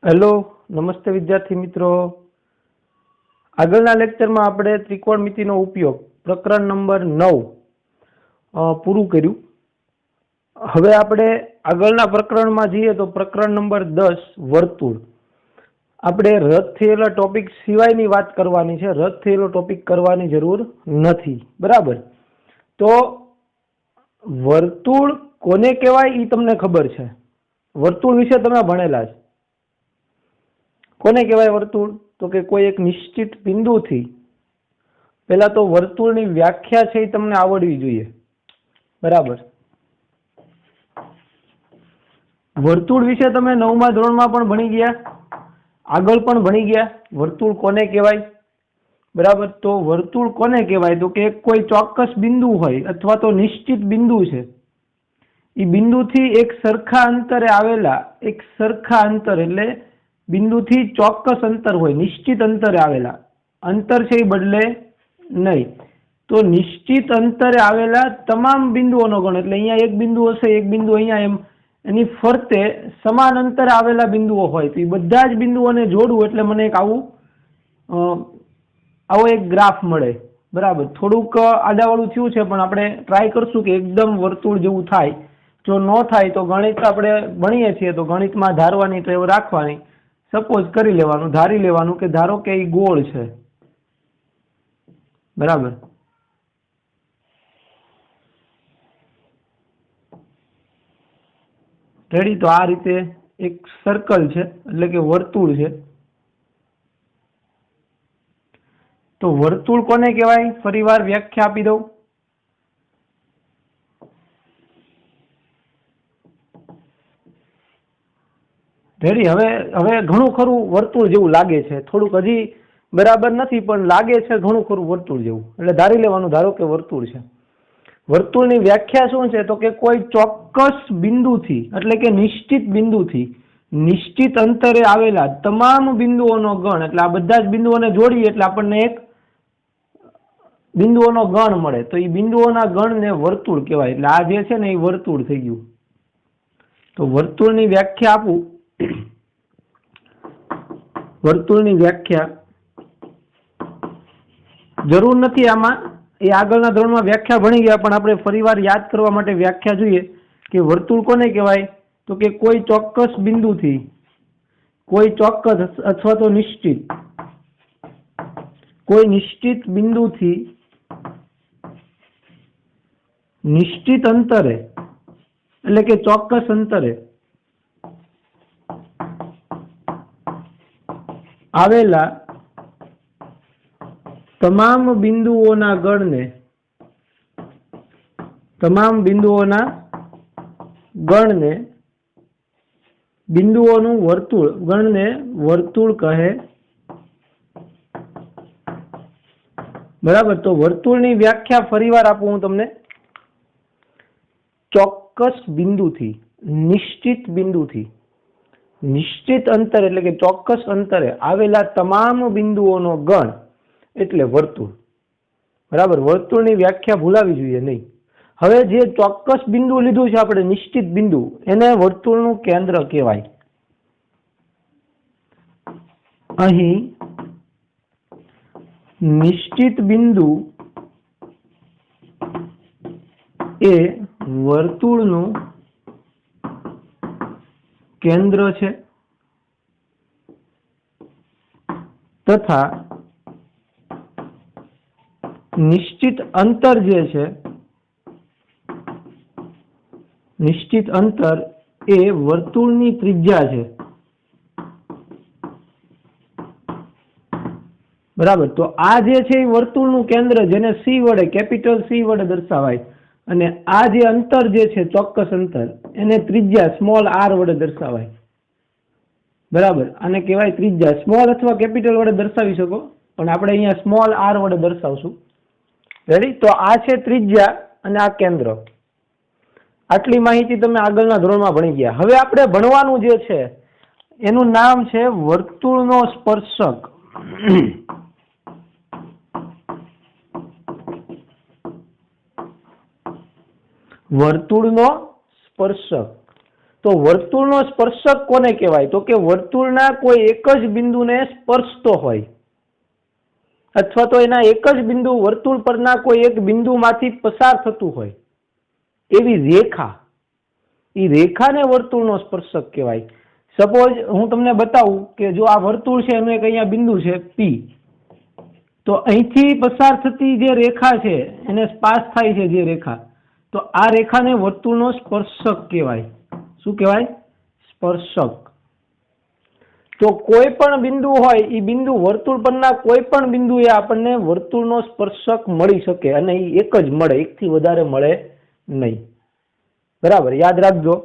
Hello, નમસ્તે વિદ્યાર્થી મિત્રો. આગળના લેક્ચરમાં આપણે ત્રિકોણમિતિનો ઉપયોગ પ્રકરણ નંબર 9 પૂરું કર્યું. હવે આપણે આગળના પ્રકરણમાં જઈએ તો પ્રકરણ નંબર 10 વર્તુળ. આપણે રદ થયેલા ટોપિક સિવાયની વાત કરવાની છે. રદ થયેલો ટોપિક કરવાની જરૂર નથી. બરાબર. તો વર્તુળ કોને કહેવાય એ તમને ખબર છે. વર્તુળ વિશે તમે ભણેલા છે. કોને કહેવાય વર્તુળ? તો કે કોઈ એક નિશ્ચિત બિંદુથી, પહેલા તો વર્તુળની વ્યાખ્યા છે એ તમને આવડવી જોઈએ. બરાબર. વર્તુળ વિશે તમે 9મા ધોરણમાં પણ ભણી ગયા, આગળ પણ ભણી ગયા. વર્તુળ કોને કહેવાય? બરાબર. તો વર્તુળ કોને કહેવાય? તો કે કોઈ ચોક્કસ બિંદુ હોય અથવા તો નિશ્ચિત બિંદુ છે, એ બિંદુથી એક સરખા અંતરે આવેલા, એક સરખા અંતર એટલે બિંદુથી ચોક્કસ અંતર હોય, નિશ્ચિત અંતરે આવેલા, અંતર છે એ બદલે નહીં. તો નિશ્ચિત અંતરે આવેલા તમામ બિંદુઓનો ગણ, એટલે અહીંયા એક બિંદુ હશે, એક બિંદુ અહીંયા, એમ એની ફરતે સમાન અંતરે આવેલા બિંદુઓ હોય, તો એ બધા જ બિંદુઓને જોડવું એટલે મને એક આવો એક ગ્રાફ મળે. બરાબર. થોડુંક આડાવાળું થયું છે, પણ આપણે ટ્રાય કરશું કે એકદમ વર્તુળ જેવું થાય. જો ન થાય તો ગણિત આપણે ભણીએ છીએ તો ગણિતમાં ધારવાની ટેવ રાખવાની. સપોઝ કરી લેવાનું, ધારી લેવાનું કે ધારો કે એ ગોળ છે. બરાબર. રેડી? તો આ રીતે એક સર્કલ છે, એટલે કે વર્તુળ છે. તો વર્તુળ કોને કહેવાય? ફરીવાર વ્યાખ્યા આપી દઉં. રેડી? હવે ઘણું ખરું વર્તુળ જેવું લાગે છે. થોડુંક હજી બરાબર નથી, પણ લાગે છે ઘણું ખરું વર્તુળ જેવું. એટલે ધારી લેવાનું, ધારો કે વર્તુળ છે. વર્તુળની વ્યાખ્યા શું છે? તો કે કોઈ ચોક્કસ બિંદુથી, એટલે કે નિશ્ચિત બિંદુથી નિશ્ચિત અંતરે આવેલા તમામ બિંદુઓનો ગણ, એટલે આ બધા જ બિંદુઓને જોડીએ એટલે આપણને એક બિંદુઓનો ગણ મળે. તો એ બિંદુઓના ગણને વર્તુળ કહેવાય. એટલે આ જે છે ને એ વર્તુળ થઈ ગયું. તો વર્તુળની વ્યાખ્યા આપું. વર્તુળની વ્યાખ્યા જરૂર નથી આમાં, એ આગળના ધોરણમાં વ્યાખ્યા ભણી ગયા, પણ આપણે ફરીવાર યાદ કરવા માટે વ્યાખ્યા જોઈએ કે વર્તુળ કોને કહેવાય? તો કે કોઈ ચોક્કસ બિંદુથી, કોઈ ચોક્કસ અથવા તો નિશ્ચિત, કોઈ નિશ્ચિત બિંદુથી નિશ્ચિત અંતરે, એટલે કે ચોક્કસ અંતરે આવેલા તમામ બિંદુઓના ગણને, તમામ બિંદુઓના ગણને, બિંદુઓનું વર્તુળ, ગણને વર્તુળ કહે. બરાબર. તો વર્તુળની વ્યાખ્યા ફરીવાર આપું હું તમને. ચોક્કસ બિંદુથી, નિશ્ચિત બિંદુથી નિશ્ચિત અંતર, એટલે કે ચોક્કસ અંતરે આવેલા તમામ બિંદુઓનો ગણ એટલે વર્તુળ. બરાબર. વર્તુળની વ્યાખ્યા ભૂલાવી જોઈએ નહીં. હવે જે ચોક્કસ બિંદુ લીધું છે આપણે, નિશ્ચિત બિંદુ, એને વર્તુળનું કેન્દ્ર કહેવાય. અહીં નિશ્ચિત બિંદુ એ વર્તુળનું કેન્દ્ર છે, તથા નિશ્ચિત અંતર જે છે, નિશ્ચિત અંતર એ વર્તુળની ત્રિજ્યા છે. બરાબર. તો આ જે છે એ વર્તુળનું કેન્દ્ર, જેને સી વડે, કેપિટલ સી વડે દર્શાવાય, અને આ જે અંતર જે છે, ચોક્કસ અંતર, એને ત્રિજ્યા સ્મોલ આર વડે દર્શાવાય. બરાબર. આને કહેવાય ત્રિજ્યા. સ્મોલ અથવા કેપિટલ વડે દર્શાવી શકો, પણ આપણે અહીંયા સ્મોલ આર વડે દર્શાવશું. રેડી? તો આ છે ત્રિજ્યા અને આ કેન્દ્ર. આટલી માહિતી તમે આગળના ધોરણમાં ભણી ગયા. હવે આપણે ભણવાનું જે છે એનું નામ છે વર્તુળનો સ્પર્શક. વર્તુળનો સ્પર્શક. तो वर्तुळનો स्पर्शक कोने कहेवाय? तो के वर्तुळना कोई एक ज बिंदुने स्पर्शतो होय अथवा तो एना एक ज बिंदु वर्तुळ परना कोई एक बिंदुमांथी पसार थतुं होय एवी रेखा, ई रेखाने वर्तुळનો स्पर्शक कहेवाय। सपोज हूँ तमने बताऊं के जो आ वर्तुळ छे एनुं एक अहींया बिंदु छे P, तो અહીંથી પસાર થતી જે રેખા છે એને પાસ થાય છે જે રેખા, તો આ રેખાને વર્તુળનો સ્પર્શક કહેવાય। શું કહેવાય? સ્પર્શક। તો કોઈ પણ બિંદુ હોય એ બિંદુ વર્તુળ પરના કોઈ પણ બિંદુએ આપણને વર્તુળનો સ્પર્શક મળી શકે અને એ એક જ મળે, એકથી વધારે મળે નહીં। બરાબર, યાદ રાખજો।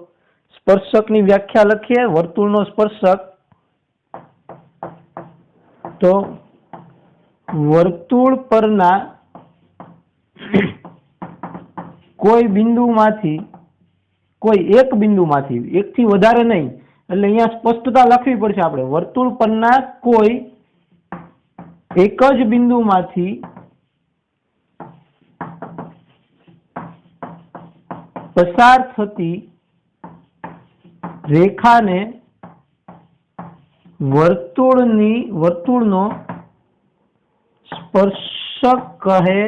સ્પર્શકની વ્યાખ્યા લખીએ। વર્તુળનો સ્પર્શક તો वर्तुळ परना कोई बिंदुमांथी कोई एक बिंदुमांथी एक थी वधारे नहीं એટલે અહીંયા સ્પષ્ટતા લખવી પડશે આપણે। વર્તુળ પરના કોઈ એક જ બિંદુમાંથી પસાર થતી રેખાને વર્તુળનો स्पर्शक कहे।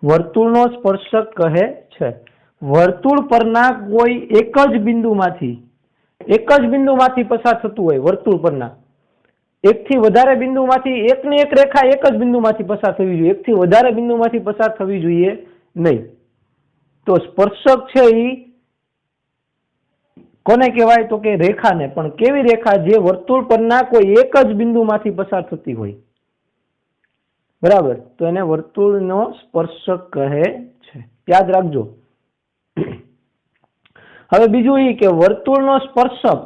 वर्तुळनो स्पर्शक कहे छे। वर्तुळ परना कोई एक ज बिंदुमांथी पसार थतुं होय वर्तुळ परना एक थी वधारे बिंदुमांथी एक ने एक रेखा एक ज बिंदुमांथी पसार थवी जोईए, एक थी वधारे बिंदुमांथी पसार थवी जोईए नहीं। तो स्पर्शक छे ई कोने कहेवाय? तो के रेखाने। पण केवी रेखा? जे वर्तुळ परना कोई एक ज बिंदुमांथी पसार थती होय। बराबर, तो एने वर्तुळनो स्पर्शक कहे छे, याद राखजो। हवे बीजुं ई के वर्तुळनो स्पर्शक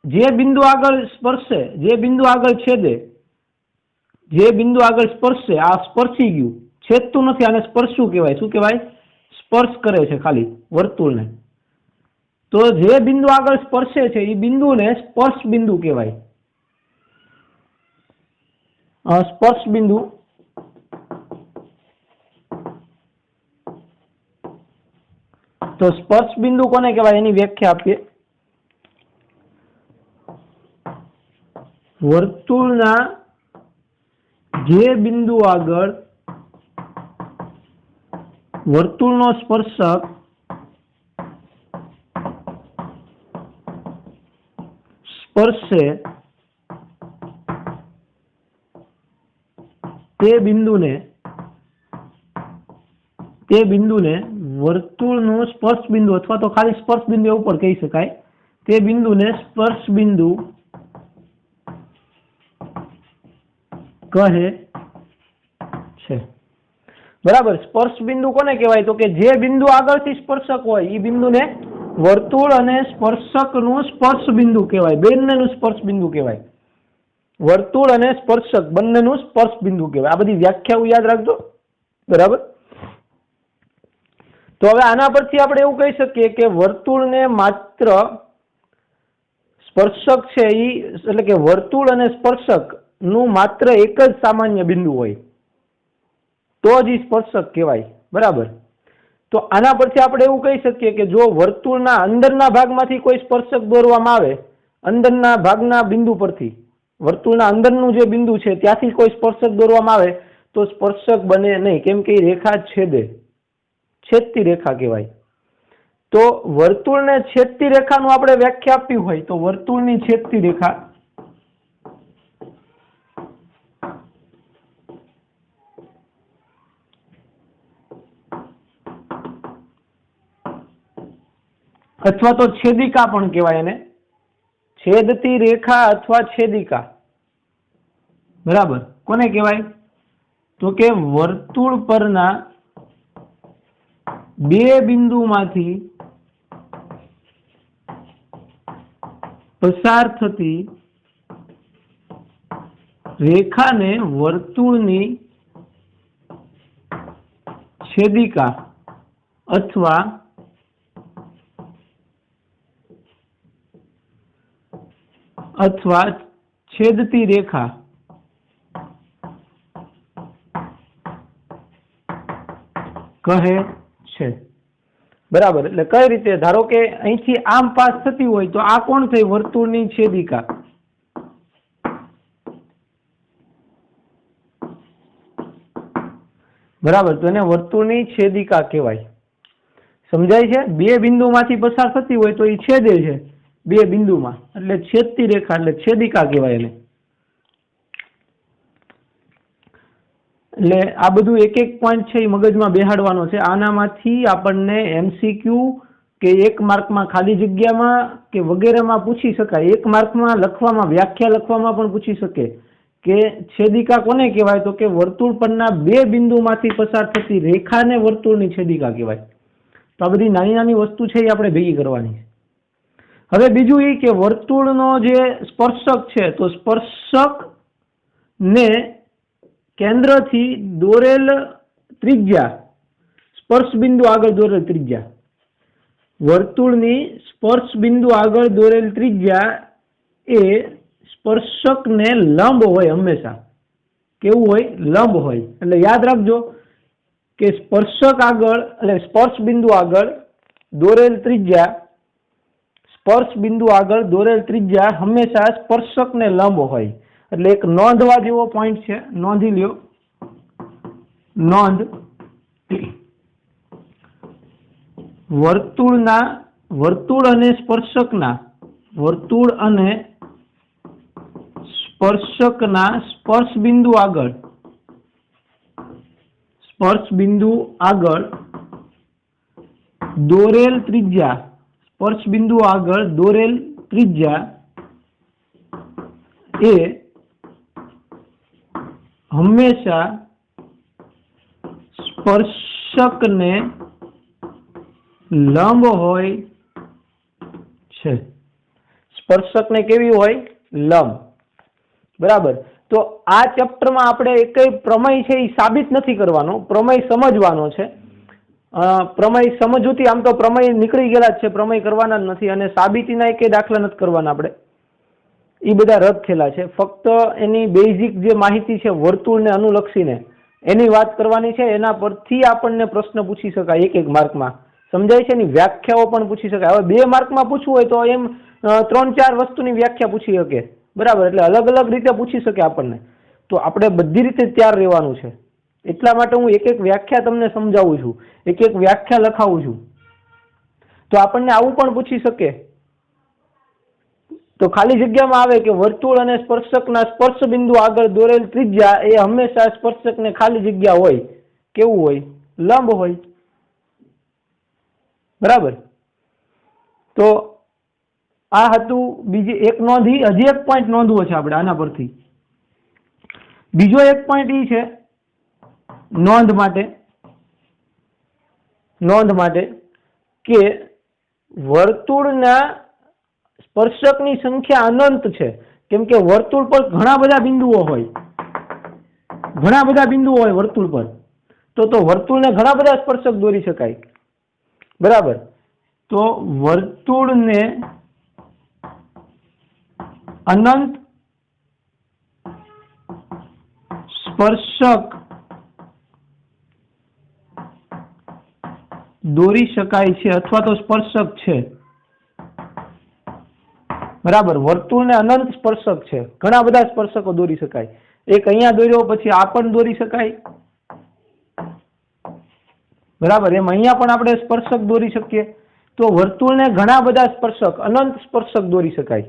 जे बिंदु आगळ स्पर्शे, जे बिंदु आगळ छेदे, जे बिंदु आगळ स्पर्शे, आ स्पर्शी गयुं, छेदतुं नथी, आने स्पर्शुं कहेवाय। शुं कहेवाय? स्पर्श करे छे खाली वर्तुळने। तो जे बिंदु आगळ स्पर्शे छे ई बिंदुने स्पर्श बिंदु कहेवाय। स्पर्श बिंदु तो स्पर्श बिंदु कोने कहेवाय एनी व्याख्या आपीए। वर्तुळना जे बिंदु आगळ वर्तुळनो स्पर्शक स्पर्शे ते बिंदुने वर्तुळनो स्पर्श बिंदु अथवा तो खाली स्पर्श बिंदु एवुं पण कही शकाय। ते बिंदुने स्पर्श बिंदु कहे छे। बराबर, स्पर्श बिंदु कोने कहेवाय? तो के जे बिंदु आगळथी स्पर्शक होय ई बिंदुने वर्तुळ અને સ્પર્શકનું સ્પર્શ બિંદુ કહેવાય। બંનેનું સ્પર્શ બિંદુ કહેવાય। વર્તુળ અને સ્પર્શક બંનેનું સ્પર્શ બિંદુ કહેવાય। આ બધી વ્યાખ્યાઓ યાદ રાખજો। બરાબર, તો હવે આના પરથી આપણે એવું કહી શકીએ કે વર્તુળને માત્ર સ્પર્શક છે ઈ એટલે કે વર્તુળ અને સ્પર્શકનું માત્ર એક જ સામાન્ય બિંદુ હોય તો જ ઈ સ્પર્શક કહેવાય। બરાબર, तो आना परथी आपणे एवुं कही सकीए के जो वर्तुळना अंदરના भागमांथी कोई स्पर्शक दોરવામાં આવે, अंदરના भागना बिंदु परथी वर्तुळना अंदरનું जे बिंदु छे त्यांथी कोई स्पर्शक दોરવામાં આવે तो स्पर्शक बने नहीं, केम के रेखा छेदती रेखा कहेवाय। तो वर्तुळने छेदती रेखानुं आपणे व्याख्या आपी होय तो वर्तुळनी छेदती रेखा अथवा तो छेदिका पण कहेवाय एने। छेदती रेखा अथवा छेदिका बराबर कोने कहेवाय? तो के वर्तुळ परना बे बिंदुमांथी पसार थती रेखाने वर्तुळनी छेदिका अथवा छेदती रेखा कहे छे। બરાબર, એટલે કઈ રીતે, ધારો કે અહીંથી આમ પાસ થતી હોય તો આ કોણ થઈ? વર્તુળની છેદિકા. બરાબર, તો એને વર્તુળની છેદિકા કહેવાય. સમજાય છે? બે બિંદુમાંથી પસાર થતી હોય તો એ છેદે છે બે બિંદુમાં, એટલે છેદતી રેખા એટલે છેદિકા કહેવાય એને. એટલે આ બધું એક એક પોઈન્ટ છે એ મગજમાં બેહાડવાનો છે. આનામાંથી આપણને MCQ કે 1 માર્કમાં ખાલી જગ્યામાં કે વગેરેમાં પૂછી શકાય. 1 માર્કમાં લખવામાં, વ્યાખ્યા લખવામાં પણ પૂછી શકે કે છેદિકા કોને કહેવાય? તો કે વર્તુળ પરના બે બિંદુમાંથી પસાર થતી રેખાને વર્તુળની છેદિકા કહેવાય. તો આ બધી નાની નાની વસ્તુ છે એ આપણે ભેગી કરવાની છે. હવે બીજું એ કે વર્તુળનો જે સ્પર્શક છે, તો સ્પર્શક ને કેન્દ્રથી દોરેલ ત્રિજ્યા, સ્પર્શ બિંદુ આગળ દોરેલ ત્રિજ્યા, વર્તુળની સ્પર્શ બિંદુ આગળ દોરેલ ત્રિજ્યા એ સ્પર્શકને લંબ હોય હંમેશા. કેવું હોય? લંબ હોય. એટલે યાદ રાખજો કે સ્પર્શક આગળ એટલે સ્પર્શ બિંદુ આગળ દોરેલ ત્રિજ્યા, સ્પર્શ બિંદુ આગળ દોરેલ ત્રિજ્યા હંમેશા સ્પર્શકને લંબ હોય. એટલે એક નોંધવા જેવો પોઈન્ટ છે, નોંધી લ્યો. નોંધ, વર્તુળ અને સ્પર્શકના સ્પર્શ બિંદુ આગળ દોરેલ ત્રિજ્યા, સ્પર્શ બિંદુ આગળ દોરેલ ત્રિજ્યા એ હંમેશા સ્પર્શકને લંબ હોય છે. સ્પર્શકને કેવી હોય? લંબ. બરાબર. તો આ ચેપ્ટરમાં આપણે એક પ્રમેય છે એ સાબિત નથી કરવાનો, પ્રમેય સમજવાનો છે. પ્રમેય સમજૂતી, આમ તો પ્રમેય નીકળી ગયેલા જ છે, પ્રમેય કરવાના જ નથી, અને સાબિતીના એક દાખલા નથી કરવાના આપણે, એ બધા રદ થયેલા છે. ફક્ત એની બેઝિક જે માહિતી છે વર્તુળને અનુલક્ષીને એની વાત કરવાની છે. એના પરથી આપણને પ્રશ્ન પૂછી શકાય 1 માર્કમાં. સમજાય છે? એની વ્યાખ્યાઓ પણ પૂછી શકાય. હવે 2 માર્કમાં પૂછવું હોય તો એમ 3-4 વસ્તુની વ્યાખ્યા પૂછી શકે. બરાબર, એટલે અલગ અલગ રીતે પૂછી શકે આપણને. તો આપણે બધી રીતે તૈયાર રહેવાનું છે. એટલા માટે હું એક વ્યાખ્યા તમને સમજાવું છું, એક વ્યાખ્યા લખાવું છું. તો આપણને આવું પણ પૂછી શકે. તો ખાલી જગ્યામાં આવે કે વર્તુળ અને સ્પર્શકના સ્પર્શ બિંદુ આગળ દોરેલ ત્રિજ્યા એ હંમેશા સ્પર્શકને ખાલી જગ્યા હોય. કેવું હોય? લંબ હોય. બરાબર. તો આ હતું બીજી એક નોંધ. હજી એક પોઈન્ટ નોંધવો છે આપણે આના પરથી. બીજો એક પોઈન્ટ એ છે નોંધ માટે કે વર્તુળના સ્પર્શકની સંખ્યા અનંત છે. કેમ કે વર્તુળ પર ઘણા બધા બિંદુઓ હોય વર્તુળ પર. તો વર્તુળને ઘણા બધા સ્પર્શક દોરી શકાય. બરાબર. તો વર્તુળને અનંત સ્પર્શક દોરી શકાય છે, અથવા તો સ્પર્શક છે. બરાબર. વર્તુળને અનંત સ્પર્શક છે, ઘણા બધા સ્પર્શકો દોરી શકાય. એક અહીંયા દોર્યો, પછી આ પણ દોરી શકાય. બરાબર. એમ અહીંયા પણ આપણે સ્પર્શક દોરી શકીએ. તો વર્તુળને ઘણા બધા સ્પર્શક, અનંત સ્પર્શક દોરી શકાય.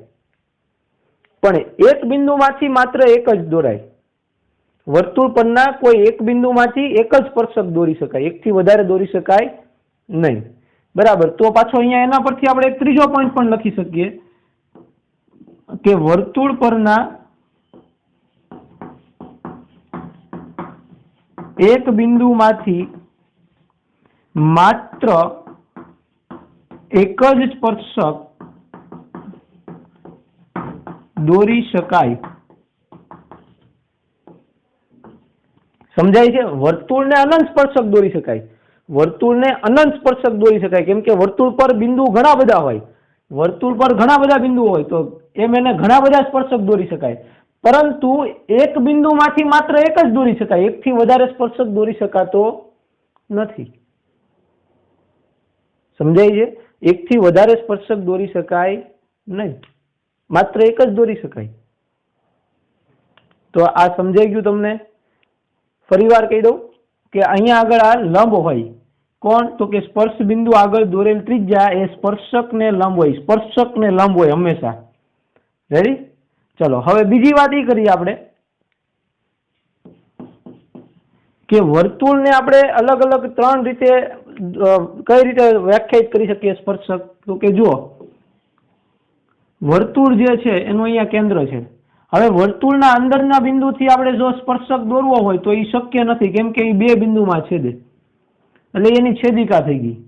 પણ એક બિંદુમાંથી માત્ર એક જ દોરાય. વર્તુળ પરના કોઈ એક બિંદુમાંથી એક જ સ્પર્શક દોરી શકાય, એકથી વધારે દોરી શકાય નહીં. બરાબર. તો પાછો અહીંયા એના પરથી આપણે એક ત્રીજો પોઈન્ટ પણ લખી શકીએ કે વર્તુળ પરના એક બિંદુમાંથી માત્ર એક જ સ્પર્શક દોરી શકાય. સમજાય છે? વર્તુળને અનંત સ્પર્શક દોરી શકાય. વર્તુળને અનંત સ્પર્શક દોરી શકાય. કેમ કે વર્તુળ પર બિંદુ ઘણા બધા હોય. વર્તુળ પર ઘણા બધા બિંદુ હોય તો એમ એને ઘણા બધા સ્પર્શક દોરી શકાય. પરંતુ એક બિંદુમાંથી માત્ર એક જ દોરી શકાય, એકથી વધારે સ્પર્શક દોરી શકાતો નથી. સમજાય છે? એકથી વધારે સ્પર્શક દોરી શકાય નહીં, માત્ર એક જ દોરી શકાય. તો આ સમજાઈ ગયું તમને? ફરીવાર કહી દઉં કે અહીંયા આગળ આ લંબ હોય, કોણ? તો કે સ્પર્શ બિંદુ આગળ દોરેલ ત્રિજ્યા એ સ્પર્શકને લંબ હોય, સ્પર્શકને લંબ હોય હંમેશા. રેડી? ચલો હવે બીજી વાત એ કરીએ આપણે કે વર્તુળને આપણે અલગ અલગ ત્રણ રીતે કઈ રીતે વ્યાખ્યાયિત કરી શકીએ સ્પર્શક? તો કે જુઓ, વર્તુળ જે છે એનું અહીંયા કેન્દ્ર છે. હવે વર્તુળના અંદરના બિંદુથી આપણે જો સ્પર્શક દોરવો હોય તો એ શક્ય નથી, કેમ કે એ બે બિંદુમાં છેદે, એટલે એની છેદિકા થઈ ગઈ.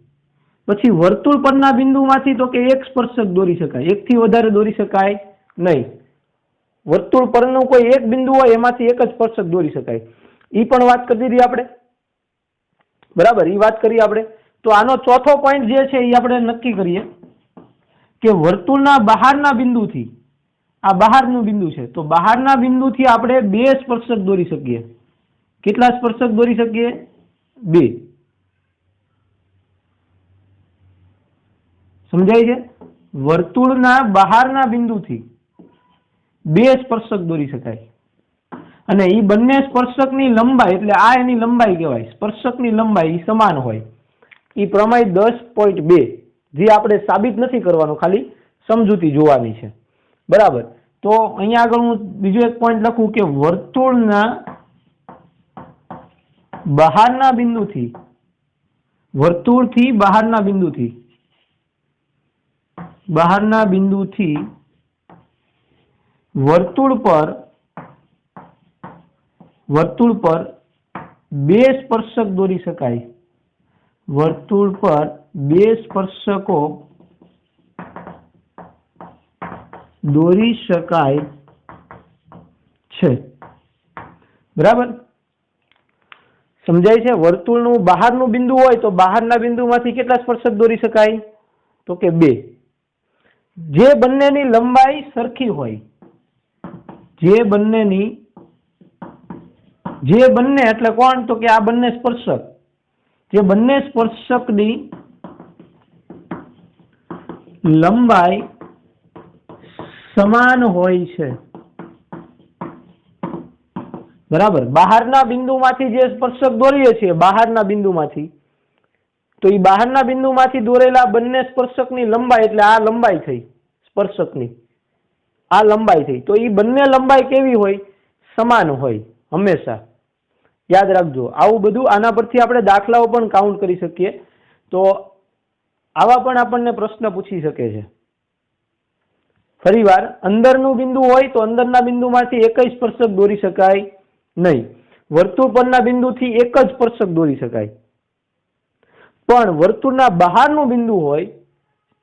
પછી વર્તુળ પરના બિંદુમાંથી તો કે એક સ્પર્શક દોરી શકાય, એકથી વધારે દોરી શકાય નહીં. વર્તુળ પરનું કોઈ એક બિંદુ હોય એમાંથી એક જ સ્પર્શક દોરી શકાય. એ પણ વાત કરી દીધી આપણે, બરાબર? એ વાત કરી આપણે. તો આનો ચોથો પોઈન્ટ જે છે એ આપણે નક્કી કરીએ કે વર્તુળના બહારના બિંદુથી, આ બહારનું બિંદુ છે, તો બહારના બિંદુથી આપણે બે સ્પર્શક દોરી શકીએ. કેટલા સ્પર્શક દોરી શકીએ? બે. સમજાય છે? વર્તુળના બહારના બિંદુથી બે સ્પર્શક દોરી શકાય, અને એ બંને સ્પર્શકની લંબાઈ, એટલે આ એની લંબાઈ કહેવાય, સ્પર્શકની લંબાઈ સમાન હોય. એ પ્રમેય 10.2, જે આપણે સાબિત નથી કરવાનું, ખાલી સમજૂતી જોવાની છે, બરાબર? તો અહીંયા આગળ હું બીજો એક પોઈન્ટ લખું કે વર્તુળના બહારના બિંદુથી, વર્તુળથી બહારના બિંદુથી વર્તુળ પર બે સ્પર્શક દોરી શકાય. વર્તુળ પર બે સ્પર્શકો દોરી શકાય છે, બરાબર? સમજાય છે? વર્તુળનું બહારનું બિંદુ હોય તો બહારના બિંદુમાંથી કેટલા સ્પર્શક દોરી શકાય? તો કે બે. જે બંનેની લંબાઈ સરખી હોય, જે બંને એટલે કોણ? તો કે આ બંને સ્પર્શક, જે બંને સ્પર્શકની લંબાઈ સમાન હોય છે, બરાબર? બહારના બિંદુમાંથી જે સ્પર્શક દોરીએ છીએ, બહારના બિંદુમાંથી, તો એ બહારના બિંદુમાંથી દોરેલા બંને સ્પર્શકની લંબાઈ, એટલે આ લંબાઈ થઈ સ્પર્શકની, આ લંબાઈ થઈ. તો એ બંને લંબાઈ કેવી હોય? સમાન હોય હંમેશા. યાદ રાખજો. આવું બધું આના પરથી આપણે દાખલાઓ પણ કાઉન્ટ કરી શકીએ. તો આવા પણ આપણને પ્રશ્ન પૂછી શકે છે. ફરીવાર, અંદરનું બિંદુ હોય તો અંદરના બિંદુમાંથી એક જ સ્પર્શક દોરી શકાય નહીં. વર્તુળ પરના બિંદુથી એક જ સ્પર્શક દોરી શકાય. પણ વર્તુળના બહારનું બિંદુ હોય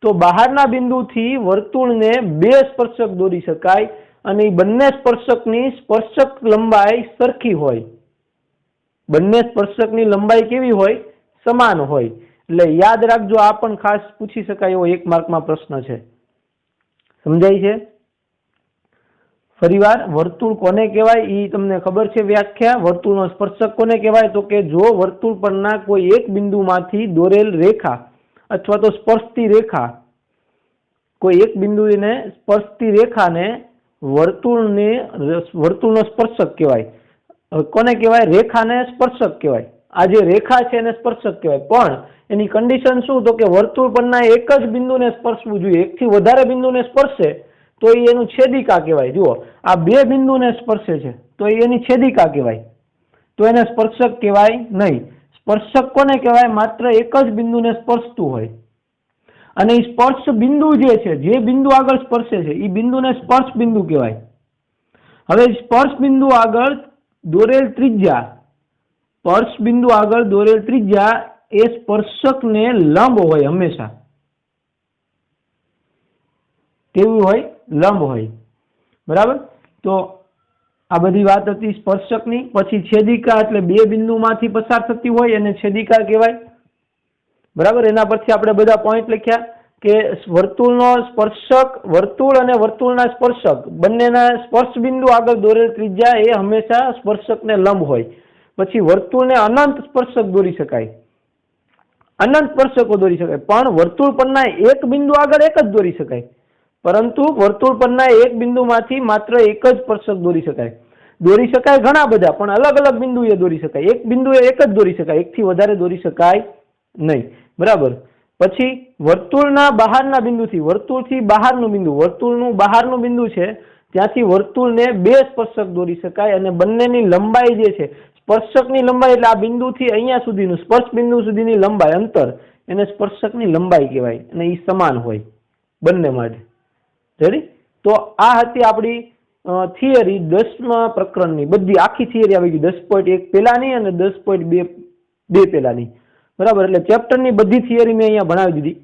તો બહારના બિંદુથી વર્તુળને બે સ્પર્શક દોરી શકાય, અને બંને સ્પર્શકની સ્પર્શક લંબાઈ સરખી હોય. બંને સ્પર્શકની લંબાઈ કેવી હોય? સમાન હોય. એટલે યાદ રાખજો, આ પણ ખાસ પૂછી શકાય એવો 1 માર્કમાં પ્રશ્ન છે. સમજાય છે? ફરીવાર, વર્તુળ કોને કહેવાય એ તમને ખબર છે વ્યાખ્યા. વર્તુળનો સ્પર્શક કોને કહેવાય? તો કે જો વર્તુળ પરના કોઈ એક બિંદુમાંથી દોરેલ રેખા અથવા તો સ્પર્શતી રેખા, કોઈ એક બિંદુને સ્પર્શતી રેખાને વર્તુળનો સ્પર્શક કહેવાય. કોને કહેવાય? રેખાને સ્પર્શક કહેવાય. આ જે રેખા છે એને સ્પર્શક કહેવાય, પણ એની કન્ડિશન શું? તો કે વર્તુળ પરના એક જ બિંદુને સ્પર્શવું જોઈએ. એકથી વધારે બિંદુને સ્પર્શે તો એ એનું છેદિકા કહેવાય. જુઓ, આ બે બિંદુને સ્પર્શે છે તો એ એની છેદિકા કહેવાય, તો એને સ્પર્શક કહેવાય નહીં. સ્પર્શક કોને કહેવાય? માત્ર એક જ બિંદુને સ્પર્શતું હોય, અને એ સ્પર્શ બિંદુ જે છે, જે બિંદુ આગળ સ્પર્શે છે એ બિંદુને સ્પર્શ બિંદુ કહેવાય. હવે સ્પર્શ બિંદુ આગળ દોરેલ ત્રિજ્યા, સ્પર્શ બિંદુ આગળ દોરેલ ત્રિજ્યા એ સ્પર્શકને લંબ હોય હંમેશા. કેવું હોય? લંબ હોય, બરાબર? તો આ બધી વાત હતી સ્પર્શકની. પછી છેદિકા, એટલે બે બિંદુમાંથી પસાર થતી હોય એને છેદિકા કહેવાય, બરાબર? એના પરથી આપણે બધા પોઈન્ટ લખ્યા કે વર્તુળનો સ્પર્શક, વર્તુળ અને વર્તુળના સ્પર્શક બંનેના સ્પર્શ બિંદુ આગળ દોરેલ ત્રિજ્યા એ હંમેશા સ્પર્શકને લંબ હોય. પછી વર્તુળને અનંત સ્પર્શક દોરી શકાય, અનંત સ્પર્શકો દોરી શકાય, પણ વર્તુળ પરના એક બિંદુ આગળ એક જ દોરી શકાય, પરંતુ વર્તુળ પરના એક બિંદુમાંથી માત્ર એક જ સ્પર્શક દોરી શકાય. દોરી શકાય ઘણા બધા, પણ અલગ અલગ બિંદુએ દોરી શકાય. એક બિંદુએ એક જ દોરી શકાય, એકથી વધારે દોરી શકાય નહીં. બરાબર. પછી વર્તુળના બહારના બિંદુથી, વર્તુળથી બહારનું બિંદુ, વર્તુળનું બહારનું બિંદુ છે ત્યાંથી વર્તુળને બે સ્પર્શક દોરી શકાય, અને બંનેની લંબાઈ જે છે, સ્પર્શકની લંબાઈ એટલે આ બિંદુથી અહીંયા સુધીનું સ્પર્શ બિંદુ સુધીની લંબાઈ, અંતર, એને સ્પર્શકની લંબાઈ કહેવાય, અને એ સમાન હોય બંને માટે. રેડી? તો આ હતી આપણી થિયરી 10મા પ્રકરણની. બધી આખી થિયરી આવી ગઈ 10.1 પેલાની અને 10.2 પેલાની. બરાબર. એટલે ચેપ્ટરની બધી થિયરી મેં અહીંયા ભણાવી દીધી,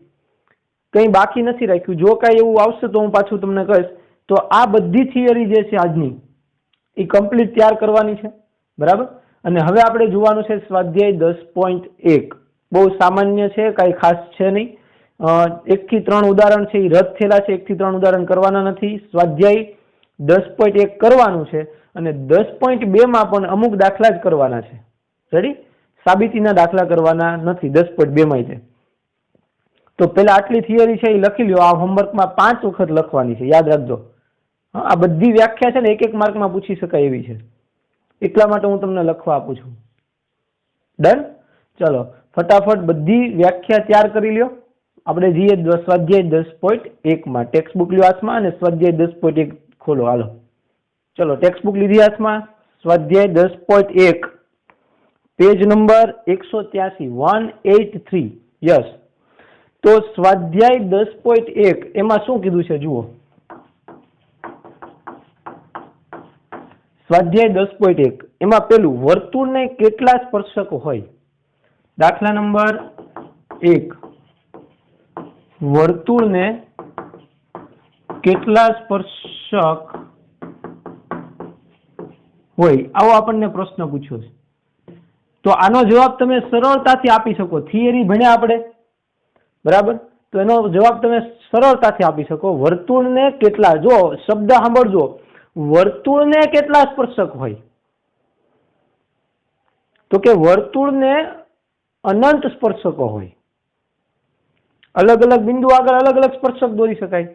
કંઈ બાકી નથી રાખ્યું. જો કાંઈ એવું આવશે તો હું પાછું તમને કહીશ. તો આ બધી થિયરી જે છે આજની એ કમ્પ્લીટ તૈયાર કરવાની છે. બરાબર. અને હવે આપણે જોવાનું છે સ્વાધ્યાય 10.1. બહુ સામાન્ય છે, કાંઈ ખાસ છે નહીં. 1 થી 3 ઉદાહરણ છે એ રદ થયેલા છે, 1 થી 3 ઉદાહરણ કરવાના નથી. સ્વાધ્યાય 10.1 કરવાનું છે, અને 10.2 માં પણ અમુક દાખલા જ કરવાના છે. રેડી? સાબિતીના દાખલા કરવાના નથી 10.2 માં છે. તો પેલા આટલી થિયરી છે એ લખી લ્યો. આ હોમવર્કમાં 5 વખત લખવાની છે, યાદ રાખજો. આ બધી વ્યાખ્યા છે ને 1-1 માર્કમાં પૂછી શકાય એવી છે, એટલા માટે હું તમને લખવા આપું છું. ડન? ચલો ફટાફટ બધી વ્યાખ્યા તૈયાર કરી લ્યો. આપણે જઈએ સ્વાધ્યાય 10.1 માં. ટેક્સ્ટ બુક લ્યો હાથમાં અને સ્વાધ્યાય 10.1 ખોલો. હાલો, ચલો ટેક્સ્ટ બુક લીધી હાથમાં. સ્વાધ્યાય 10.1 પેજ નંબર 183, 183. યસ. તો સ્વાધ્યાય 10.1 એમાં શું કીધું છે જુઓ. સ્વાધ્યાય 10.1 એમાં પેલું, વર્તુળને કેટલા સ્પર્શકો હોય. દાખલા નંબર 1, વર્તુળને કેટલા સ્પર્શક હોય, આવો આપણને પ્રશ્ન પૂછ્યો છે. તો આનો જવાબ તમે સરળતાથી આપી શકો. થિયરી ભણ્યા આપણે, બરાબર? તો એનો જવાબ તમે સરળતાથી આપી શકો. વર્તુળને કેટલા, જો શબ્દ સાંભળજો, વર્તુળને કેટલા સ્પર્શક હોય, તો કે વર્તુળને અનંત સ્પર્શકો હોય. અલગ અલગ બિંદુ આગળ અલગ અલગ સ્પર્શક દોરી શકાય.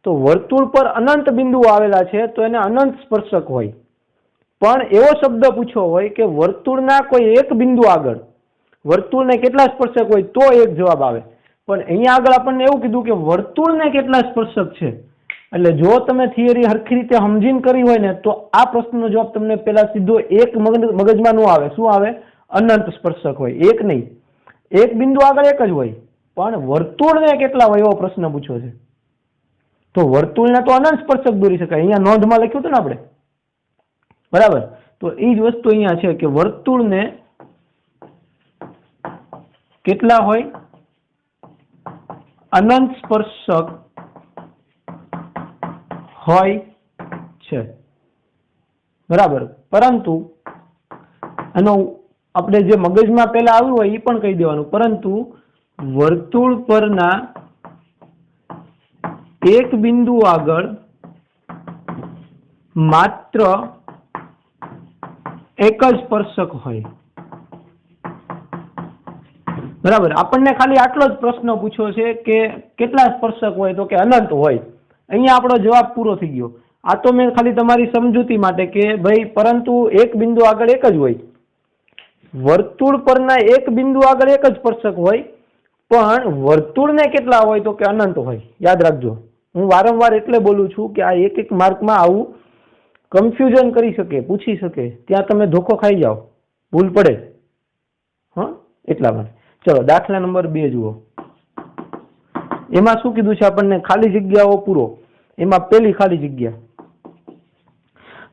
તો વર્તુળ પર અનંત બિંદુઓ આવેલા છે તો એને અનંત સ્પર્શક હોય. પણ એવો શબ્દ પૂછ્યો હોય કે વર્તુળના કોઈ એક બિંદુ આગળ વર્તુળને કેટલા સ્પર્શક હોય, તો એક જવાબ આવે. પણ અહીંયા આગળ આપણને એવું કીધું કે વર્તુળને કેટલા સ્પર્શક છે. એટલે જો તમે થિયરી હરખી રીતે સમજીને કરી હોય ને તો આ પ્રશ્નનો જવાબ તમને પેલા સીધો એક મગજમાં ન આવે. શું આવે? અનંત સ્પર્શક હોય. એક નહીં, એક બિંદુ આગળ એક જ હોય, પણ વર્તુળને કેટલા હોય એવો પ્રશ્ન પૂછ્યો છે. તો વર્તુળને તો અનંત સ્પર્શક દોરી શકાય. અહીંયા નોંધમાં લખ્યું હતું ને આપણે, બરાબર? તો એ જ વસ્તુ અહીંયા છે કે વર્તુળને કેટલા હોય, અનંત સ્પર્શક હોય છે. બરાબર. પરંતુ આનો આપણે જે મગજમાં પહેલા આવ્યું હોય એ પણ કહી દેવાનું. પરંતુ વર્તુળ પરના એક બિંદુ આગળ માત્ર એક જ સ્પર્શક હોય. બરાબર. આપણને ખાલી આટલો જ પ્રશ્ન પૂછ્યો છે કે કેટલા સ્પર્શક હોય, તો કે અનંત હોય. અહીંયા આપણો જવાબ પૂરો થઈ ગયો. આ તો મેં ખાલી તમારી સમજૂતી માટે કે ભાઈ, પરંતુ એક બિંદુ આગળ એક જ હોય. વર્તુળ પરના એક બિંદુ આગળ એક જ સ્પર્શક હોય, પણ વર્તુળને કેટલા હોય, તો કે અનંત હોય. યાદ રાખજો. હું વારંવાર એટલે બોલું છું કે આ 1-1 માર્કમાં આવું કન્ફ્યુઝન કરી શકે, પૂછી શકે, ત્યાં તમે ધોકો ખાઈ જાઓ, ભૂલ પડે. હા, એટલા માટે. ચલો દાખલા નંબર 2 જુઓ. એમાં શું કીધું છે આપણને? ખાલી જગ્યાઓ પૂરો. એમાં પેલી ખાલી જગ્યા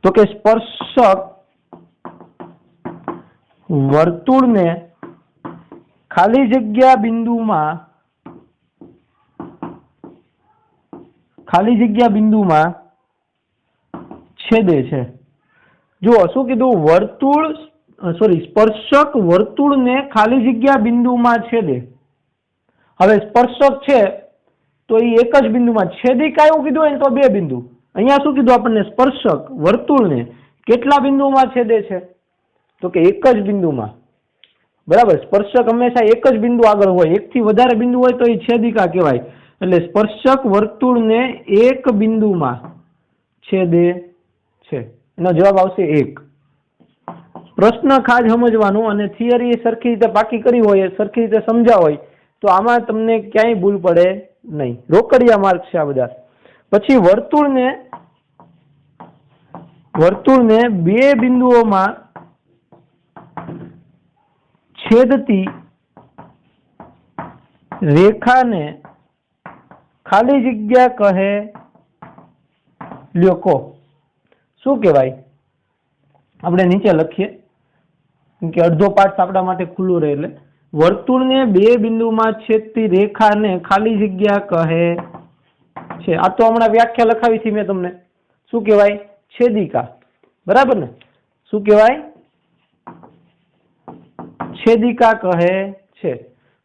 તો કે સ્પર્શક વર્તુળને ખાલી જગ્યા બિંદુમાં છેદે છે. જુઓ શું કીધું? સ્પર્શક વર્તુળને ખાલી જગ્યા બિંદુમાં છેદે. હવે સ્પર્શક છે તો એ એક જ બિંદુમાં છેદિકા એવું કીધું હોય ને તો બે બિંદુ. અહીંયા શું કીધું આપણને? સ્પર્શક વર્તુળને કેટલા બિંદુમાં છેદે છે, તો કે એક જ બિંદુમાં. બરાબર, સ્પર્શક હંમેશા એક જ બિંદુ આગળ હોય, એકથી વધારે બિંદુ હોય તો એ છેદિકા કહેવાય. એટલે સ્પર્શક વર્તુળને એક બિંદુમાં છેદે છે. એનો જવાબ આવશે 1. પ્રશ્ન ખાસ સમજવાનું અને થિયરી સરખી રીતે પાકી કરી હોય, સરખી રીતે સમજાવ હોય તો આમાં તમને ક્યાંય ભૂલ પડે નહીં. રોકડિયા માર્ક છે આ બધા. પછી વર્તુળને બે બિંદુઓમાં છેદતી રેખાને ખાલી જગ્યા કહે. લ્યો કો શું કહેવાય? આપણે નીચે લખીએ કે અડધો પાઠ આપણા માટે ખુલ્લું રહે. એટલે વર્તુળને બે બિંદુમાં છેદતી રેખાને ખાલી જગ્યા કહે છે. આ તો હમણાં વ્યાખ્યા લખાવી હતી મેં તમને. શું કહેવાય? છેદિકા. બરાબર ને? શું કહેવાય? છેદિકા કહે છે.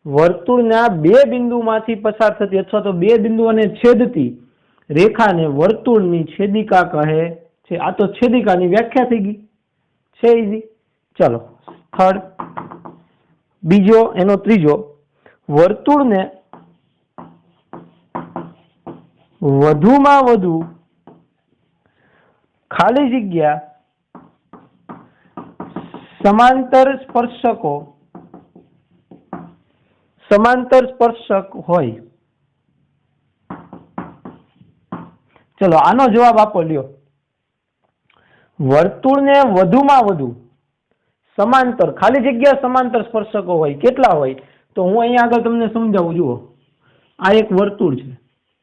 વર્તુળના બે બિંદુમાંથી પસાર થતી અથવા તો બે બિંદુઓને છેદતી રેખાને વર્તુળની છેદિકા કહે છે. આ તો છેદિકાની વ્યાખ્યા થઈ ગઈ છે. ઈઝી. ચલો થર્ડ. બીજો એનો ત્રીજો, વર્તુળને વધુમાં વધુ ખાલી જગ્યા સમાંતર સ્પર્શક હોય. ચલો આનો જવાબ આપો. લ્યો, વર્તુળને વધુમાં વધુ સમાંતર ખાલી જગ્યા સમાંતર સ્પર્શકો હોય. કેટલા હોય? તો હું અહીંયા આગળ તમને સમજાવું. જુઓ, આ એક વર્તુળ છે.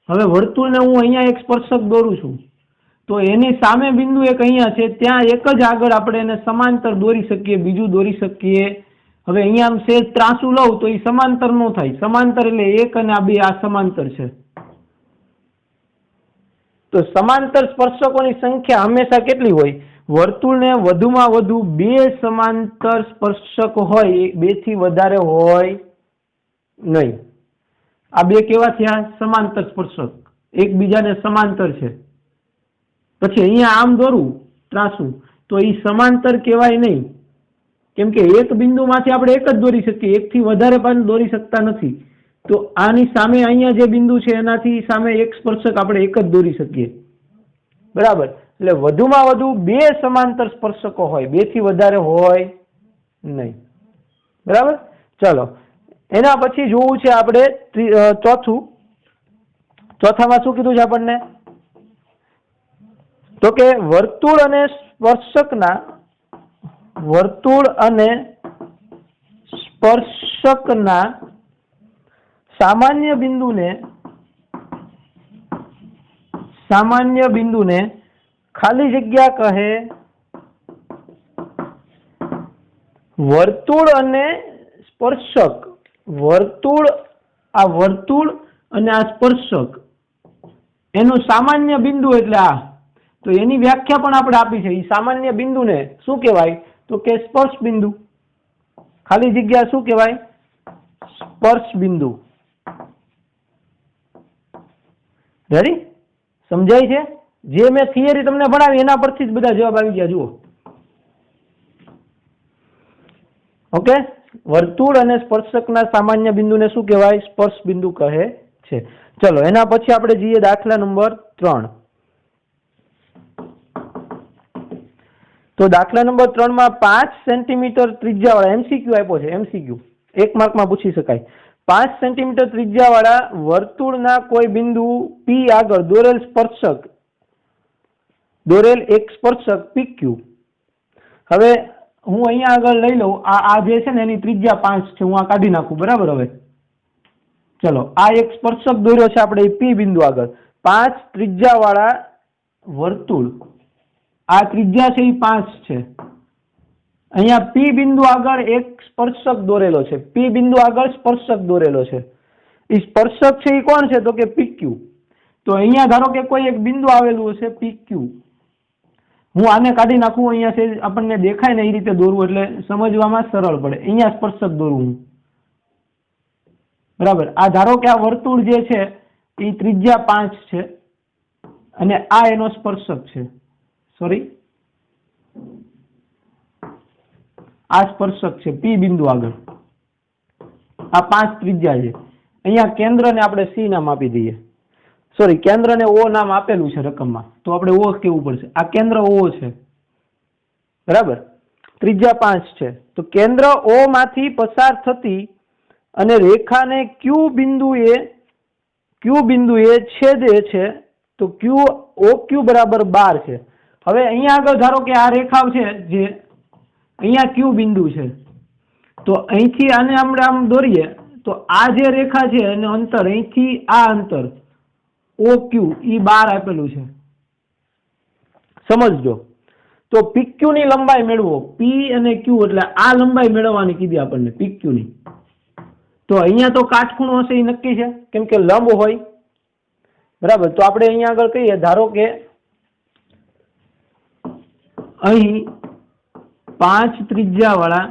હવે વર્તુળને હું અહીંયા એક સ્પર્શક દોરું છું તો એની સામે બિંદુ એક અહીંયા છે, ત્યાં એક જ આગળ આપણે એને સમાંતર દોરી શકીએ, બીજું દોરી શકીએ. હવે અહીંયા આમ સેજ ત્રાસું લઉં તો એ સમાંતર ન થાય. સમાંતર એટલે એક અને આ બે, આ સમાંતર છે. તો સમાંતર સ્પર્શકોની સંખ્યા હંમેશા કેટલી હોય? વર્તુળને વધુમાં વધુ બે સમાંતર સ્પર્શક હોય, બે થી વધારે હોય નહીં. આ બે કેવા થયા? સમાંતર સ્પર્શક, એકબીજાને સમાંતર છે. પછી અહીંયા આમ દોરું ત્રાસું તો એ સમાંતર કહેવાય નહીં, કેમ કે એક બિંદુમાંથી આપણે એક જ દોરી શકીએ, એકથી વધારે પણ દોરી શકતા નથી. તો આની સામે અહીંયા જે બિંદુ છે એનાથી સામે એક સ્પર્શક આપણે એક જ દોરી શકીએ. બરાબર? એટલે વધુમાં વધુ બે સમાંતર સ્પર્શકો હોય, બે થી વધારે હોય નહીં. બરાબર? ચલો એના પછી જોવું છે આપણે ચોથું. ચોથામાં શું કીધું છે આપણને? તો કે વર્તુળ અને સ્પર્શકના સામાન્ય બિંદુને ખાલી જગ્યા કહે. વર્તુળ અને સ્પર્શક, વર્તુળ અને આ સ્પર્શક એનું સામાન્ય બિંદુ એટલે આ. તો એની વ્યાખ્યા પણ આપણે આપી છે. એ સામાન્ય બિંદુને શું કહેવાય? તો કે સ્પર્શ બિંદુ. ખાલી જગ્યા શું કહેવાય? સ્પર્શ બિંદુ. રેડી? સમજાય છે? જે મેં થિયરી તમને ભણાવી એના પરથી જ બધા જવાબ આવી ગયા. જુઓ, ઓકે. વર્તુળ અને સ્પર્શકના સામાન્ય બિંદુને શું કહેવાય? સ્પર્શ બિંદુ કહે છે. ચલો એના પછી આપણે જઈએ દાખલા નંબર 3. તો દાખલા નંબર 3 માં 5 સેન્ટીમીટર ત્રિજ્યાવાળા એમસીક્યુ આપ્યો છે. એમસીક્યુ 1 માર્કમાં પૂછી શકાય. 5 સેન્ટીમીટર ત્રિજ્યાવાળા વર્તુળના કોઈ બિંદુ P આગળ દોરેલ એક સ્પર્શક PQ. હવે હું અહીંયા આગળ લઈ લઉં, આ જે છે ને એની ત્રિજ્યા 5 છે. હું આ કાઢી નાખું. બરાબર? હવે ચલો આ એક સ્પર્શક દોર્યો છે આપણે P બિંદુ આગળ. 5 ત્રિજ્યાવાળા વર્તુળ, આ ત્રિજ્યા છે એ 5 છે. અહીંયા P બિંદુ આગળ એક સ્પર્શક દોરેલો છે. P બિંદુ આગળ સ્પર્શક દોરેલો છે. એ સ્પર્શક છે એ કોણ છે? તો કે PQ. તો અહીંયા ધારો કે કોઈ એક બિંદુ આવેલું હશે PQ. હું આને કાઢી નાખું, અહીંયા છે આપણને દેખાય ને એ રીતે દોરવું એટલે સમજવામાં સરળ પડે. અહીંયા સ્પર્શક દોરવું. બરાબર? આ ધારો કે આ વર્તુળ જે છે એ ત્રિજ્યા 5 છે અને આ એનો સ્પર્શક છે. સોરી, આ સ્પર્શક છે P બિંદુ આગળ. આ 5 ત્રિજ્યા છે। અહીંયા કેન્દ્રને આપણે સી નામ આપી દઈએ, સોરી કેન્દ્રને ઓ નામ આપેલું છે રકમમાં, તો આપણે ઓ કેવું પડશે। આ કેન્દ્ર ઓ છે, બરાબર, ત્રિજ્યા 5 છે। તો કેન્દ્ર ઓ માંથી પસાર થતી અને રેખાને ક્યુ બિંદુએ છેદે છે તો ક્યુ ઓ ક્યુ બરાબર 12 છે। હવે અહીંયા આગળ ધારો કે આ રેખા છે, જે અહીંયા ક્યુ બિંદુ છે, તો અહીંથી આને આપણે આમ દોરીએ તો આ જે રેખા છે એનું અંતર અહીંથી આ અંતર ઓ ક્યુ ઈ 12 આપેલું છે, સમજજો। તો પીક્યુ ની લંબાઈ મેળવો, પી અને ક્યુ એટલે આ લંબાઈ મેળવવાની કીધી આપણને પીક્યુ ની। તો અહીંયા તો કાટખૂણો હશે એ નક્કી છે, કેમ કે લંબ હોય, બરાબર। તો આપણે અહીંયા આગળ કહીએ, ધારો કે અહીં 5 ત્રિજ્યા વાળા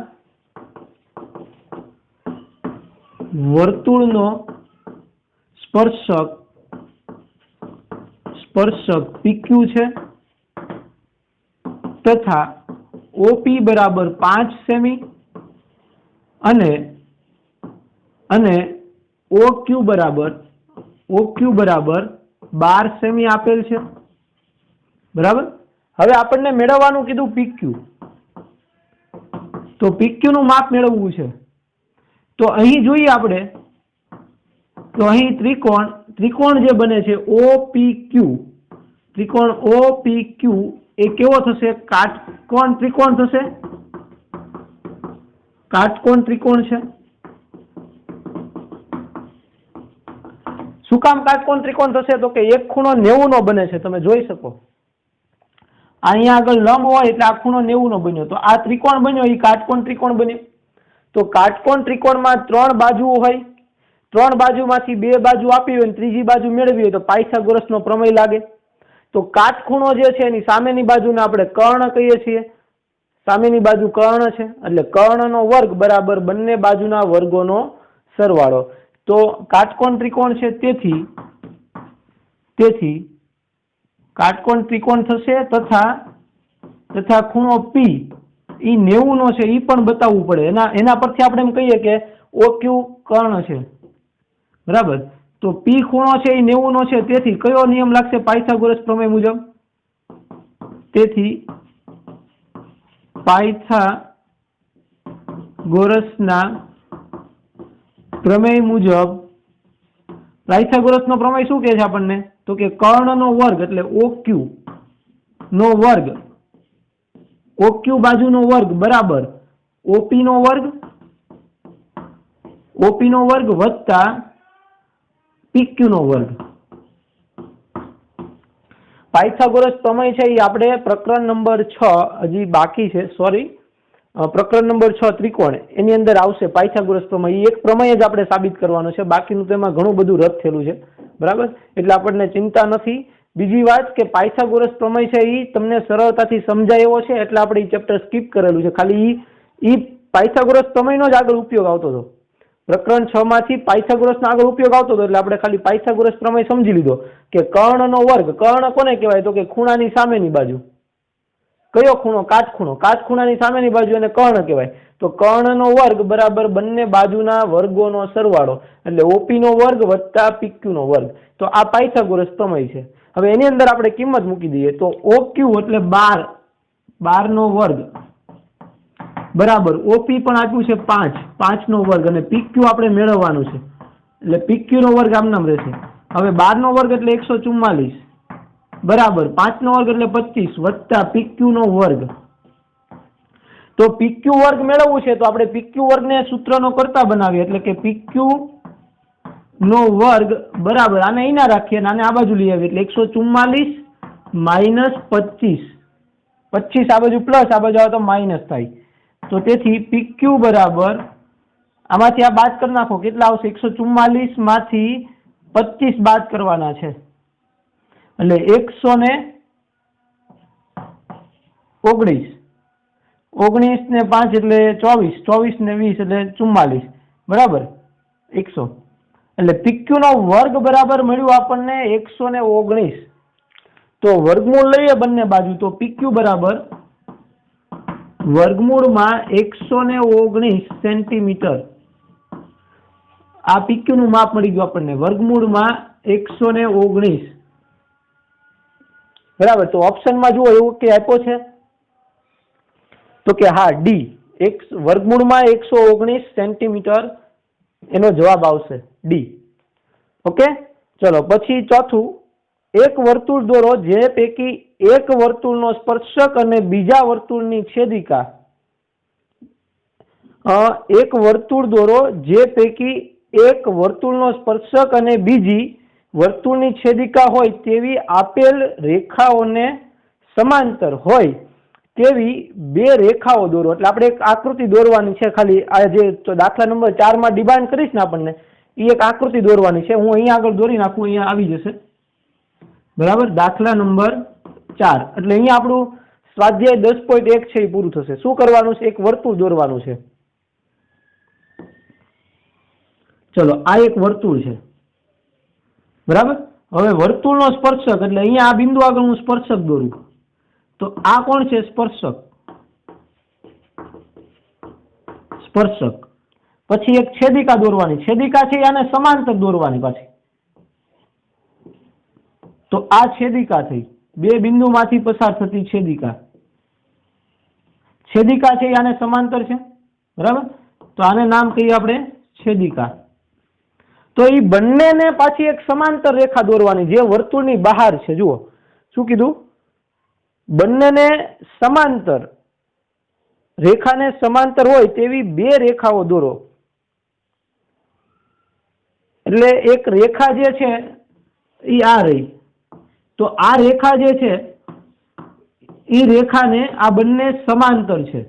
વર્તુળનો સ્પર્શક PQ છે તથા OP બરાબર 5 સેમી અને OQ બરાબર 12 સેમી આપેલ છે, બરાબર। હવે આપણને મેળવવાનું કીધું PQ, તો PQ નું માપ મેળવવું છે। તો અહીં જોઈએ આપણે, તો અહીં ત્રિકોણ જે બને છે OPQ, ત્રિકોણ OPQ એ કેવો થશે? કાટકોણ ત્રિકોણ થશે, કાટકોણ ત્રિકોણ છે। શું કામ કાટકોણ ત્રિકોણ થશે? તો કે એક ખૂણો 90 નો બને છે, તમે જોઈ શકો। અહીંયા આગળ લંબ હોય એટલે આ ખૂણો 90 નો બન્યો, તો આ ત્રિકોણ બન્યો એ કાટકોણ ત્રિકોણ બન્યો। તો કાટકોણ ત્રિકોણમાં 3 બાજુઓ હોય, 3 બાજુમાંથી 2 બાજુ આપી હોય અને ત્રીજી બાજુ મેળવી હોય તો પાયથાગોરસનો પ્રમેય લાગે। તો કાટખૂણો જે છે એની સામેની બાજુને આપણે કર્ણ કહીએ છીએ, સામેની બાજુ કર્ણ છે એટલે કર્ણનો વર્ગ બરાબર બંને બાજુના વર્ગોનો સરવાળો। તો કાટકોણ ત્રિકોણ છે, તેથી કાટકોણ ત્રિકોણ થશે તથા ખૂણો P ઈ 90 નો છે, ઈ પણ બતાવવું પડે। એના પરથી આપણે એમ કહીએ કે OQ કર્ણ છે, બરાબર। તો P ખૂણો છે એ 90 નો છે, તેથી કયો નિયમ લાગશે? પાયથાગોરસ પ્રમેય મુજબ। તેથી પાયથાગોરસના પ્રમેય મુજબ, પાયથાગોરસનો પ્રમેય શું કહે છે આપણને? તો કે કર્ણનો વર્ગ એટલે OQ નો વર્ગ, OQ બાજુનો વર્ગ બરાબર OP નો વર્ગ વત્તા PQ નો વર્ગ। પાયથાગોરસ પ્રમેય છે એ આપણે પ્રકરણ નંબર 6 હજી બાકી છે, સોરી, પ્રકરણ નંબર 6 ત્રિકોણ એની અંદર આવશે પાયથાગોરસ પ્રમેય। એક પ્રમેય જ આપણે સાબિત કરવાનો છે, બાકીનું તેમાં ઘણું બધું રદ થયેલું છે, બરાબર। એટલે આપણને ચિંતા નથી। બીજી વાત કે પાયથાગોરસ પ્રમેય છે એ તમને સરળતાથી સમજાય એવો છે એટલે આપણે એ ચેપ્ટર સ્કીપ કરેલું છે, ખાલી ઈ પાયથાગોરસ પ્રમેયનો જ આગળ ઉપયોગ આવતો હતો। પ્રકરણ 6 માંથી પાયથાગોરસનો આગળ ઉપયોગ આવતો હતો એટલે આપણે ખાલી પાયથાગોરસ પ્રમેય સમજી લીધો કે કર્ણનો વર્ગ, કર્ણ કોને કહેવાય? તો કે ખૂણાની સામેની બાજુ। કયો ખૂણો? કાટખૂણો। કાટખૂણાની સામેની બાજુ એને કર્ણ કહેવાય। તો કર્ણનો વર્ગ બરાબર બંને બાજુના વર્ગોનો સરવાળો એટલે OP નો વર્ગ વત્તા PQ નો વર્ગ। તો આ પાયથાગોરસ પ્રમેય છે। હવે એની અંદર આપણે કિંમત મૂકી દઈએ તો OQ એટલે 12 નો વર્ગ બરાબર OP પણ આપ્યું છે 5 નો વર્ગ અને PQ આપણે મેળવવાનું છે એટલે PQ નો વર્ગ આમ નામ રહેશે। હવે 12 નો વર્ગ એટલે 144 બરાબર 5 નો વર્ગ એટલે 25 વત્તા PQ નો વર્ગ। તો PQ વર્ગ મેળવવું છે તો આપણે PQ વર્ગને સૂત્રનો કરતા બનાવીએ એટલે કે PQ નો વર્ગ બરાબર આને અહીં ના રાખીએ અને આને આ બાજુ લઈ આવીએ એટલે 144 માઇનસ 25 આ બાજુ પ્લસ આ બાજુ આવે તો માઇનસ થાય। તો તેથી PQ બરાબર આમાંથી આ બાદ કરી નાખો, કેટલા આવશે? 144 માંથી 25 બાદ કરવાના છે એટલે 119 19 ને 5 એટલે 24 24 ને 20 એટલે 44 બરાબર 100 એટલે PQ નો વર્ગ બરાબર મળ્યું આપણને 119। તો વર્ગમૂળ લઈએ બંને બાજુ તો PQ બરાબર વર્ગમૂળમાં 119 સેન્ટીમીટર આ PQ નું માપ મળી ગયું આપણને વર્ગમૂળમાં 119, બરાબર. તો ઓપ્શનમાં જુઓ એવું કે આપ્યો છે તો કે હા ડી, વર્ગમૂળમાં 119 સેન્ટીમીટર એનો જવાબ આવશે ડી. ઓકે, ચલો પછી ચોથું, એક વર્તુળ દોરો જે પૈકી એક વર્તુળનો સ્પર્શક અને બીજા વર્તુળની છેદિકા, એક વર્તુળ દોરો જે પૈકી એક વર્તુળનો સ્પર્શક અને બીજી વર્તુળની છેદિકા હોય તેવી આપેલ રેખાઓને સમાંતર હોય તેવી બે રેખાઓ દોરો. એટલે આપણે એક આકૃતિ દોરવાની છે. ખાલી આ જે દાખલા નંબર 4 માં ડિમાન્ડ કરીશ ને આપણને, એ એક આકૃતિ દોરવાની છે. હું અહીંયા આગળ દોરી નાખું, અહીંયા આવી જશે, બરાબર. દાખલા નંબર 4 એટલે અહીંયા આપણું સ્વાધ્યાય 10.1 છે એ પૂરું થશે. શું કરવાનું છે? એક વર્તુળ દોરવાનું છે. ચલો, આ એક વર્તુળ છે, બરાબર. હવે વર્તુળનો સ્પર્શક એટલે અહીંયા આ બિંદુ આગળ હું સ્પર્શક દોરું, તો આ કોણ છે? સ્પર્શક. સ્પર્શક પછી એક છેદિકા દોરવાની, છેદિકા છે આને સમાંતર દોરવાની પાછી. તો આ છેદિકા થઈ, બે બિંદુમાંથી પસાર થતી છેદિકા. છેદિકા છે આને સમાંતર છે, બરાબર. તો આને નામ કહીએ આપણે છેદિકા. તો એ બંનેને પાછી એક સમાંતર રેખા દોરવાની જે વર્તુળની બહાર છે. જુઓ શું કીધું, બંનેને સમાંતર, રેખાને સમાંતર હોય તેવી બે રેખાઓ દોરો. એટલે એક રેખા જે છે એ આ રહી, તો આ રેખા જે છે એ રેખાને આ બંને સમાંતર છે.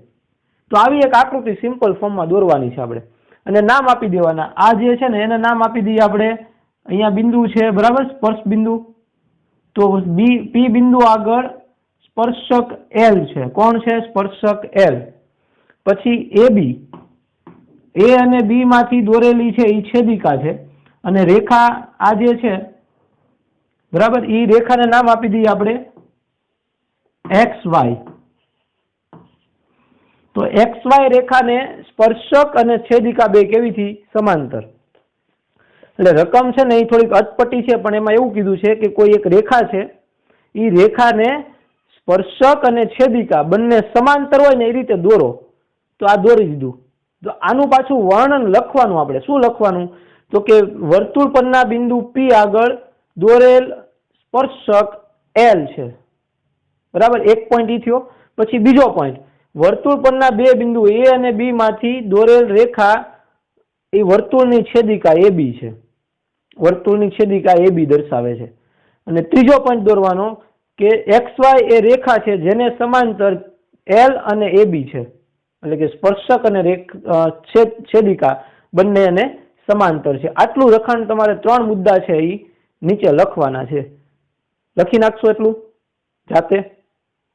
તો આવી એક આકૃતિ સિમ્પલ ફોર્મમાં દોરવાની છે આપણે, અને નામ આપી દેવાના. આ જે છે ને એને નામ આપી દઈએ આપણે, અહીંયા બિંદુ છે, બરાબર, સ્પર્શ બિંદુ. તો પી બિંદુ આગળ સ્પર્શક એલ છે. કોણ છે? સ્પર્શક એલ. પછી એ બી, એ અને બી માંથી દોરેલી છે એ છેદિકા છે, અને રેખા આ જે છે, બરાબર, એ રેખાને નામ આપી દઈએ આપણે એક્સ વાય. તો એક્સ વાય રેખાને સ્પર્શક અને છેદિકા બે કેવીથી? સમાંતર. એટલે રકમ છે ને એ થોડીક અટપટી છે, પણ એમાં એવું કીધું છે કે કોઈ એક રેખા છે, એ રેખાને સ્પર્શક અને છેદિકા બંને સમાંતર હોય ને એ રીતે દોરો. તો આ દોરી દીધું. તો આનું પાછું વર્ણન લખવાનું આપણે. શું લખવાનું? તો કે વર્તુળ પરના બિંદુ પી આગળ દોરેલ સ્પર્શક એલ છે, બરાબર. એક પોઈન્ટ ઈ થયો. પછી બીજો પોઈન્ટ, વર્તુળ પરના બે બિંદુ એ અને બી માંથી દોરેલ રેખા એ વર્તુળની છેદિકા એ બી છે. વર્તુળની છેદિકા એ બી દર્શાવે છે. અને ત્રીજો પોઈન્ટ દોરવાનો કે એક્સ વાય એ રેખા છે જેને સમાંતર એલ અને એ બી છે. એટલે કે સ્પર્શક અને છેદિકા બંને એને સમાંતર છે. આટલું લખાણ તમારે 3 મુદ્દા છે એ નીચે લખવાના છે. લખી નાખશો એટલું જાતે.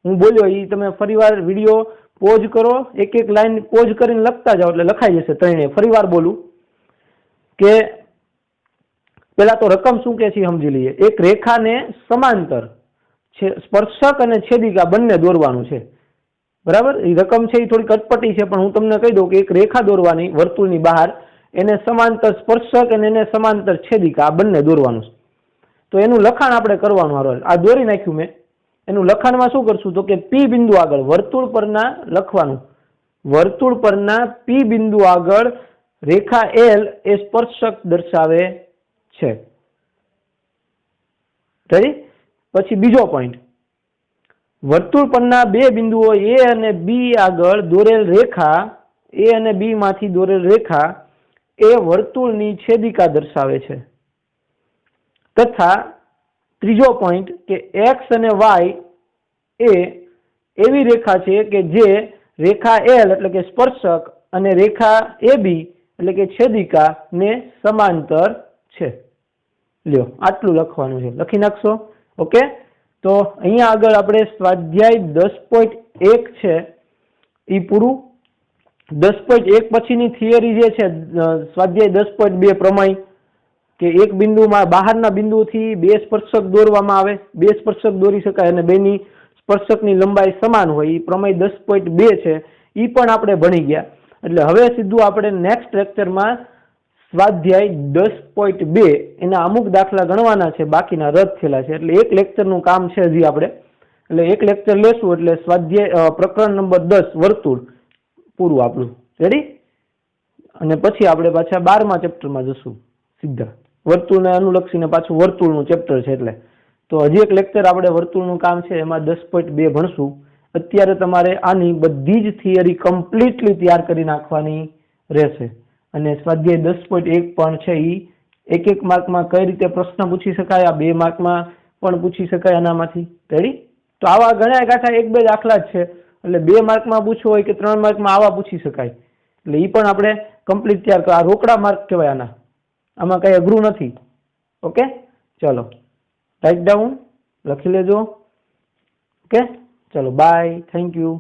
હું બોલ્યો એ તમે ફરીવાર વિડીયો પોઝ કરો, એક એક લાઈન પોઝ કરીને લખતા જાઓ એટલે લખાઈ જશે ત્રણેય. ફરીવાર બોલું કે પેલા તો રકમ શું કે છે સમજી લઈએ. એક રેખાને સમાંતર સ્પર્શક અને છેદિકા બંને દોરવાનું છે, બરાબર. એ રકમ છે એ થોડી અટપટી છે, પણ હું તમને કહી દઉં કે એક રેખા દોરવાની વર્તુળની બહાર, એને સમાંતર સ્પર્શક અને એને સમાંતર છેદિકા આ બંને દોરવાનું છે. તો એનું લખાણ આપણે કરવાનું. આ દોરી નાખ્યું મેં. એનું લખાણમાં શું કરશું તો કે પી બિંદુ આગળ વર્તુળ પરના લખવાનું, વર્તુળ પરના પી બિંદુ આગળ રેખા એલ એ સ્પર્શક દર્શાવે છે. પછી બીજો પોઈન્ટ, વર્તુળ પરના બે બિંદુઓ એ અને બી આગળ દોરેલ રેખા, એ અને બી માંથી દોરેલ રેખા એ વર્તુળની છેદિકા દર્શાવે છે. તથા ત્રીજો પોઈન્ટ કે એક્સ અને વાય એ એવી રેખા છે કે જે રેખા એલ એટલે કે સ્પર્શક અને રેખા એ બી એટલે કે છેદિકા ને સમાંતર છે. લ્યો આટલું લખવાનું છે. લખી નાખશો. ઓકે. તો અહીંયા આગળ આપણે સ્વાધ્યાય 10.1 છે એ પૂરું. 10.1 પછીની થિયરી જે છે સ્વાધ્યાય 10.2 પ્રમેય કે એક બિંદુમાં બહારના બિંદુથી બે સ્પર્શક દોરવામાં આવે, બે સ્પર્શક દોરી શકાય અને બેની સ્પર્શકની લંબાઈ સમાન હોય. એ પ્રમેય 10.2 છે, એ પણ આપણે ભણી ગયા. એટલે હવે સીધું આપણે નેક્સ્ટ લેક્ચરમાં સ્વાધ્યાય 10.2 એના અમુક દાખલા ગણવાના છે, બાકીના રદ થયેલા છે. એટલે એક લેક્ચરનું કામ છે હજી આપણે, એટલે એક લેક્ચર લેશું એટલે સ્વાધ્યાય પ્રકરણ નંબર 10 વર્તુળ પૂરું આપણું. રેડી? અને પછી આપણે પાછા 12મા ચેપ્ટરમાં જશું સીધા. વર્તુળને અનુલક્ષીને પાછું વર્તુળનું ચેપ્ટર છે એટલે. તો હજી એક લેક્ચર આપણે વર્તુળનું કામ છે એમાં 10.2 ભણશું. અત્યારે તમારે આની બધી જ થિયરી કમ્પ્લીટલી તૈયાર કરી નાખવાની રહેશે. અને સ્વાધ્યાય 10.1 પણ છે એ એક માર્કમાં કઈ રીતે પ્રશ્ન પૂછી શકાય, આ 2 માર્કમાં પણ પૂછી શકાય આનામાંથી. રેડી? તો આવા ઘણા ગાંઠા 1-2 દાખલા જ છે, એટલે 2 માર્કમાં પૂછવું હોય કે 3 માર્કમાં આવા પૂછી શકાય. એટલે એ પણ આપણે કમ્પ્લીટ તૈયાર કરો. આ રોકડા માર્ક કહેવાય આના, આમાં કઈ અઘરું નથી. ઓકે, ચલો રાઇટ ડાઉન લખી લેજો. ઓકે, ચલો બાય, થેન્ક યુ.